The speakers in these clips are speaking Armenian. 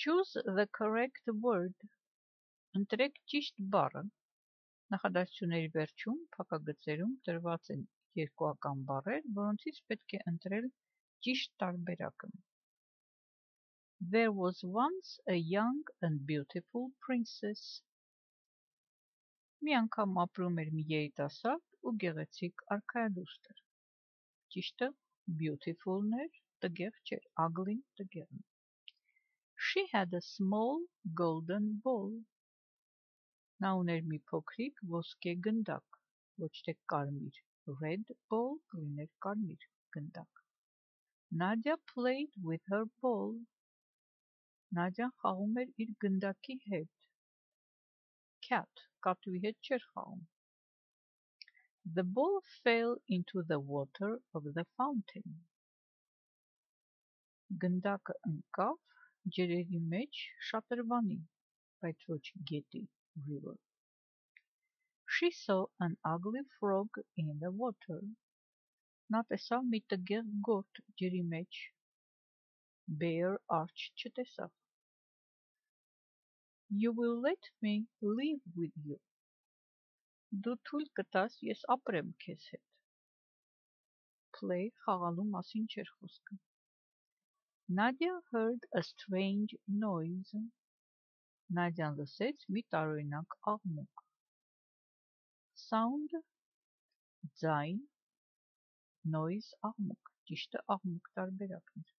Choose the correct word. Ընտրեք ճիշտ բառը։ Նախադասությունների վերջում փակագծերում տրված են երկուական բառեր, որոնցից պետք է ընտրել ճիշտ տարբերակը։ There was once a young and beautiful princess. Մի անգամ ապրում էր մի երիտասարդ ու գեղեցիկ արքայադուստր։ Ճիշտը beautiful-ն էր, տգեղ չէր, ugly-ն տգեղն։ She had a small golden ball. Նա ուներ մի փոքրիկ ոսկե գնդակ, ոչ թե կարմիր, red ball կլիներ կարմիր գնդակ։ Nadia played with her ball. Նադյան խաղում էր իր գնդակի հետ։ Cat կատուի հետ չէր խաղում։ The ball fell into the water of the fountain. Գնդակը ընկավ ջրերի մեջ շատրվանի, բայց ոչ գետի, river. She saw an ugly frog in the water. Նա տեսավ մի տգեղ գորգ ջրի մեջ, bear arch չտեսավ։ You will let me live with you. Դու թույլ կտաս ես ապրեմ քեզ հետ։ Play խաղալու մասին չէր խոսքը։ Nadia heard a strange noise. Նադյան լսեց մի տարօրինակ աղմուկ։ Sound ձայն, noise աղմուկ, ճիշտը աղմուկ տարբերակն էր։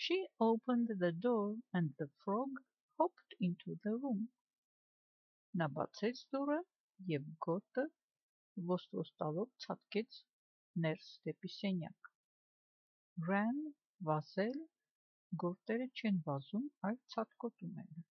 She opened the door and the frog hopped into the room. Նա բացեց դուռը և գոտը ոստվոստալով ցատկեց ներս դեպի սենյակ։ Ran վազել, գորտերը չեն վազում, այլ ցատկոտում են։